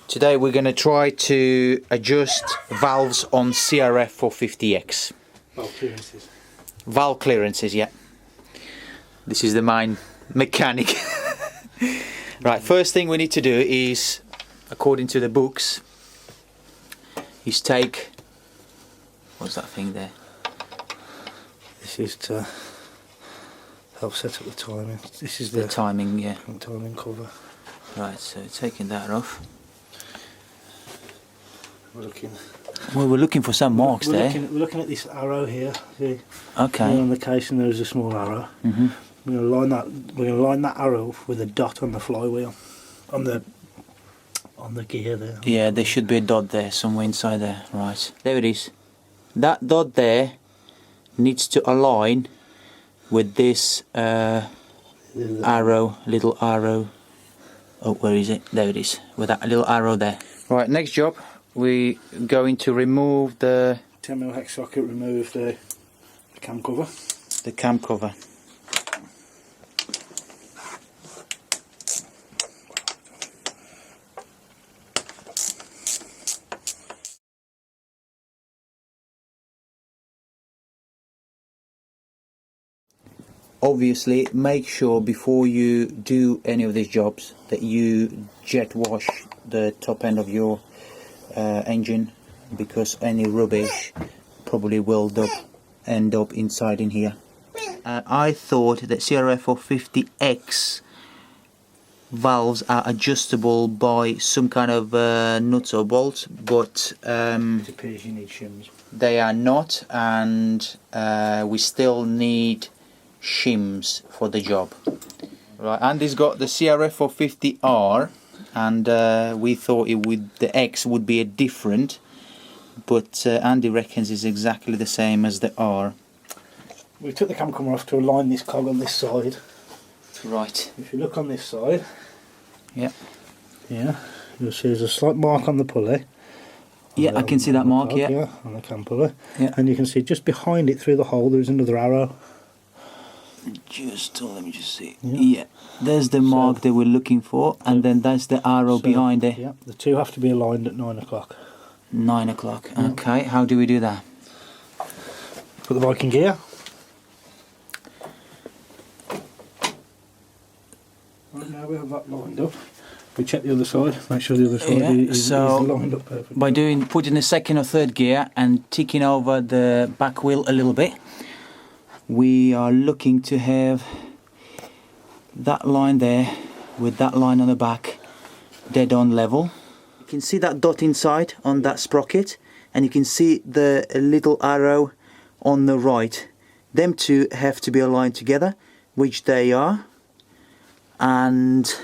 Today we're going to try to adjust valves on CRF 450X. Valve clearances. Valve clearances, yeah. This is the main mechanic. Right, first thing we need to do is, according to the books, is take... What's that thing there? This is to help set up the timing. This is the timing, yeah. Timing cover. Right, so taking that off. We're looking for some marks there. We're looking at this arrow here. See? Okay. Here on the casing there is a small arrow. Mm-hmm. We're going to line that arrow with a dot on the flywheel, on the gear there. Yeah, there should be a dot there somewhere inside there. Right, there it is. That dot there needs to align with this arrow, little arrow. Oh, where is it? There it is, with that little arrow there. Right, next job, we're going to remove the 10mm hex socket, remove the cam cover. The cam cover. Obviously, make sure before you do any of these jobs that you jet wash the top end of your engine, because any rubbish probably will end up inside in here. I thought that CRF 450X valves are adjustable by some kind of nuts or bolts, but It appears you need shims. They are not, and we still need shims for the job. Right, Andy's got the CRF 450R, and we thought the X would be a different, but Andy reckons it's exactly the same as the R. We took the cam cover off to align this cog on this side. Right. If you look on this side, yeah, you'll see there's a slight mark on the pulley. Yeah, I can see that mark, cog, yeah. On the cam pulley. Yeah. And you can see just behind it through the hole there is another arrow. Let me just see. Yeah, there's the mark that we're looking for, and then that's the arrow behind it. Yeah, the two have to be aligned at 9 o'clock. 9 o'clock. Okay, how do we do that? Put the bike in gear. Right, now we have that lined up. We check the other side, make sure the other side is lined up perfectly. By putting the second or third gear and ticking over the back wheel a little bit, we are looking to have that line there with that line on the back dead on level. You can see that dot inside on that sprocket, and you can see the little arrow on the right. Them two have to be aligned together, which they are, and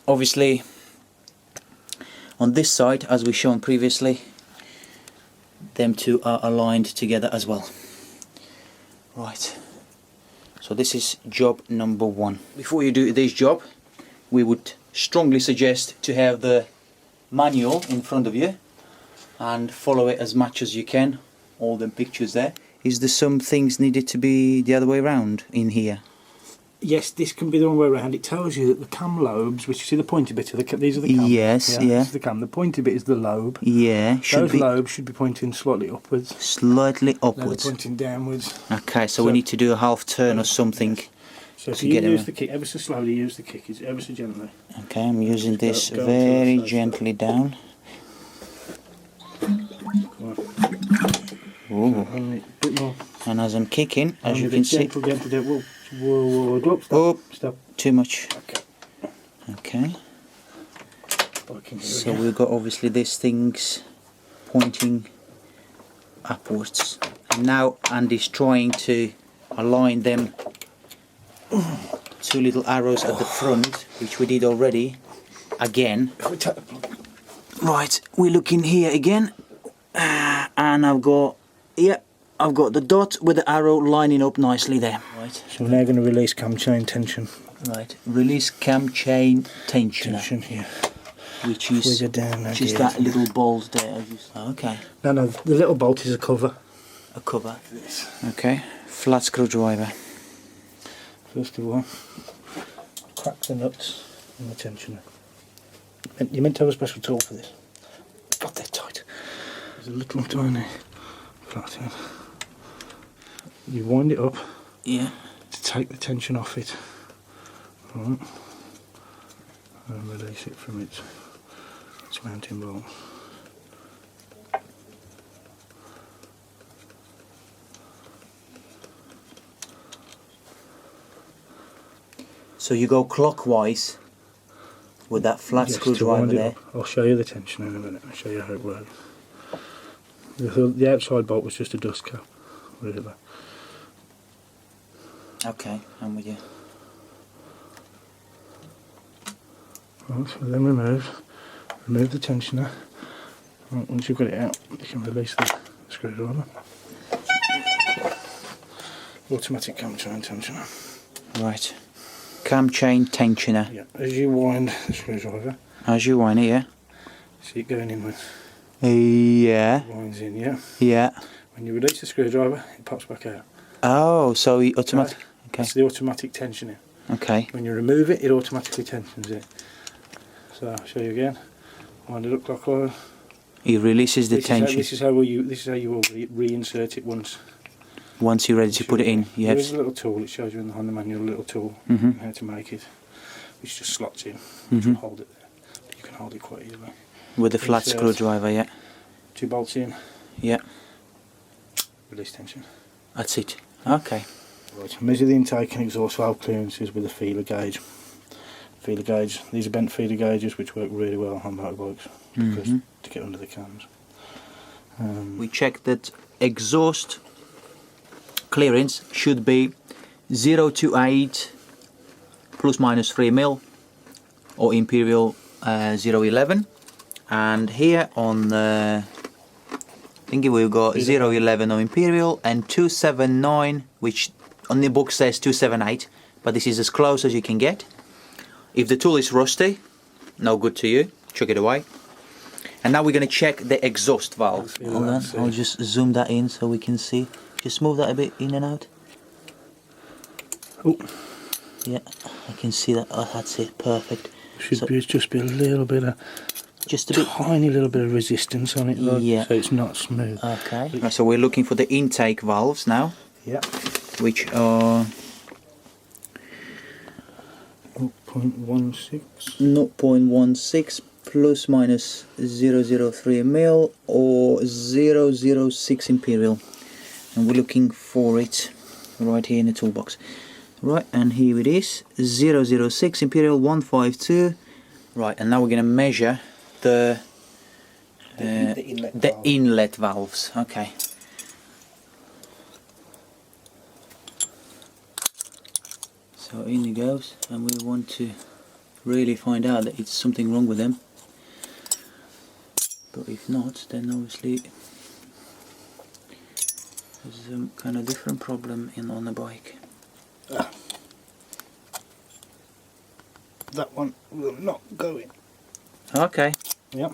obviously on this side, as we shown previously, them two are aligned together as well. Right, so this is job number 1. Before you do this job, we would strongly suggest to have the manual in front of you and follow it as much as you can, all the pictures there. Is there some things needed to be the other way around in here? Yes, this can be the wrong way around. It tells you that the cam lobes, which you see the pointy bit of these are the cam. Yes, yeah. This is the cam. The pointy bit is the lobe. Yeah, those lobes should be pointing slightly upwards. Slightly upwards. They're pointing downwards. Okay, so we need to do a half turn or something. Yes. So if you use the kick ever so slowly, use the kick ever so gently. Okay, I'm using this very gently down. Ooh. And as I'm kicking, as you can see, stop. Too much. Okay. So we've got obviously these things pointing upwards. And now Andy's trying to align them. 2 little arrows at the front, which we did already. Again. Right, we're looking here again, and I've got the dot with the arrow lining up nicely there. Right. So we're now going to release cam chain tension. Right, release cam chain tensioner. Yeah. Which is just that little bolt there. Okay. No, the little bolt is a cover. A cover. Okay. Flat screwdriver. First of all, crack the nuts and the tensioner. You meant to have a special tool for this. God, they're tight. There's a little tiny flat end. You wind it up Yeah. to take the tension off it. Right. And release it from its mounting bolt. So you go clockwise with that flat Yes, to screwdriver wind it there. up. I'll show you the tension in a minute. I'll show you how it works. The outside bolt was just a dust cap, really. Okay, I'm with you. Right, so then remove the tensioner. Right, once you've got it out, you can release the screwdriver. Automatic cam chain tensioner. Right. Cam chain tensioner. Yeah, as you wind the screwdriver, As you wind it, yeah? see it going inwards. Yeah. It winds in, yeah. Yeah. When you release the screwdriver, it pops back out. Oh, so automatic. Right? Okay. That's the automatic tensioning. Okay. When you remove it, it automatically tensions it. So I'll show you again. Wind it up clockwise. It releases the tension. This is how you will reinsert it once. Once you're ready to put it in, you have. There's a little tool. It shows you on the manual, a little tool Mhm. how to make it, which just slots in. Mhm. You'll hold it there. But you can hold it quite easily. With the flat Insert. screwdriver, yeah. 2 bolts in. Yeah. Release tension. That's it. Okay. Right. Measure the intake and exhaust valve clearances with a feeler gauge. Feeler gauge. These are bent feeler gauges which work really well on motorbikes because to get under the cams. We check that exhaust clearance should be 0 to 8 plus minus 3 mil or imperial 011, and here on the thingy we've got 011 on imperial and 279, which on the book says 278, but this is as close as you can get. If the tool is rusty, no good to you, chuck it away. And now we're going to check the exhaust valve. Hold on, I'll just zoom that in so we can see. Just move that a bit in and out. Oh. Yeah, I can see that. Oh, that's it, perfect. Should just be a little bit of, just a bit, tiny little bit of resistance on it, like, yeah. so it's not smooth. Okay. Right, so we're looking for the intake valves now. Yeah. Which are 0.16. 0.16 plus minus 003 mil or 006 imperial, and we're looking for it right here in the toolbox. Right, and here it is, 006 imperial 152. Right, and now we're going to measure the inlet valves. Okay. So in it goes, and we want to really find out that it's something wrong with them. But if not, then obviously there's some kind of different problem on the bike. That one will not go in. Okay. Yep.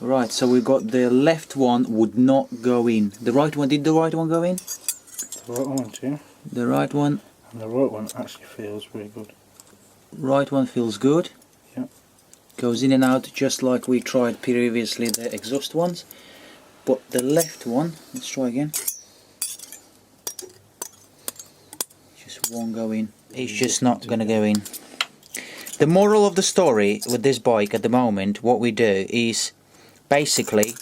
Right, so we got the left one would not go in. The right one, did the right one go in? The right one too. The right one. And the right one actually feels really good. Right one feels good. Yep. Goes in and out just like we tried previously the exhaust ones. But the left one, let's try again. Just won't go in. It's just not going to go in. The moral of the story with this bike at the moment, what we do is basically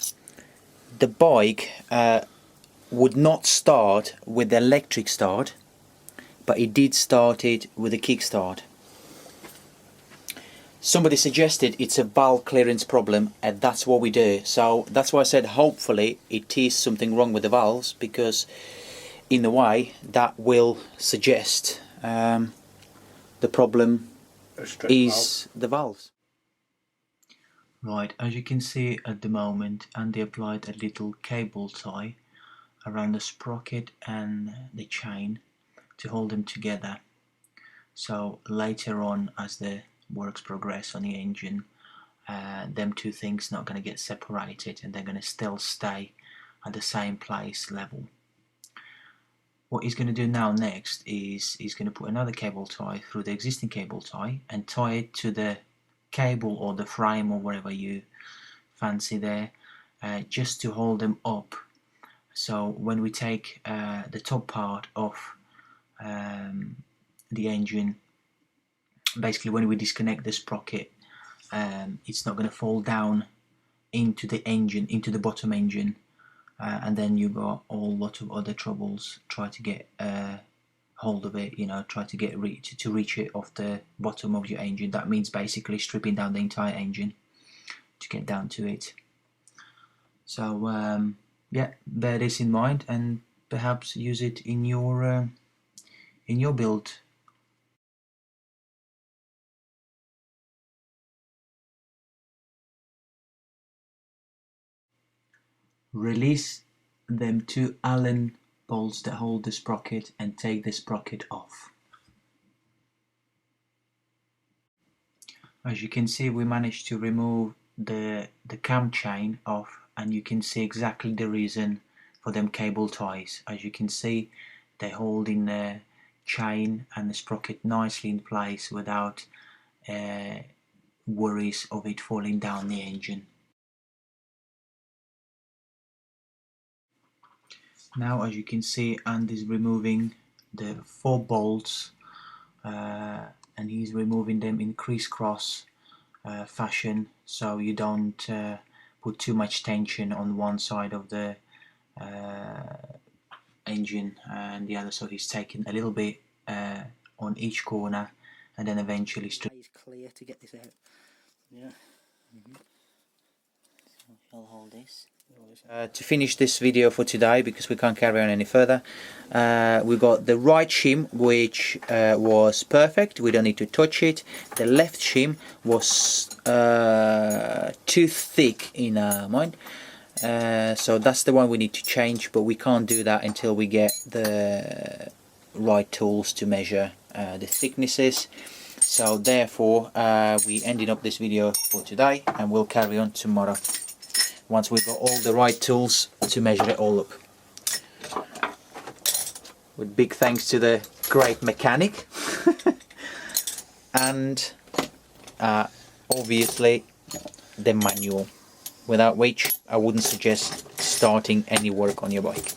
the bike would not start with the electric start, but it did start it with a kickstart. Somebody suggested it's a valve clearance problem, and that's what we do. So that's why I said hopefully it is something wrong with the valves, because in a way that will suggest the problem is the valves. Right, as you can see at the moment, Andy applied a little cable tie around the sprocket and the chain to hold them together. So later on, as the works progress on the engine, them two things not going to get separated, and they're going to still stay at the same place level. What he's going to do now next is he's going to put another cable tie through the existing cable tie and tie it to the cable or the frame or whatever you fancy there, just to hold them up. So when we take the top part off the engine, basically when we disconnect the sprocket, it's not going to fall down into the engine, into the bottom engine, and then you've got a whole lot of other troubles. Try to get hold of it, you know, try to get to reach it off the bottom of your engine. That means basically stripping down the entire engine to get down to it. So yeah, bear this in mind and perhaps use it in your build. Release them 2 Allen bolts that hold the sprocket and take the sprocket off. As you can see, we managed to remove the cam chain off, and you can see exactly the reason for them cable ties. As you can see, they hold in the chain and the sprocket nicely in place without worries of it falling down the engine. Now, as you can see, Andy's removing the 4 bolts and he's removing them in crisscross fashion, so you don't put too much tension on one side of the engine and the other. So he's taking a little bit on each corner and then eventually straight. Clear to get this out. Yeah. So I'll hold this. To finish this video for today, because we can't carry on any further, we got the right shim, which was perfect, we don't need to touch it. The left shim was too thick in our mind, so that's the one we need to change, but we can't do that until we get the right tools to measure the thicknesses. So therefore we ended up this video for today, and we'll carry on tomorrow once we've got all the right tools to measure it all up. With big thanks to the great mechanic and obviously the manual, without which I wouldn't suggest starting any work on your bike.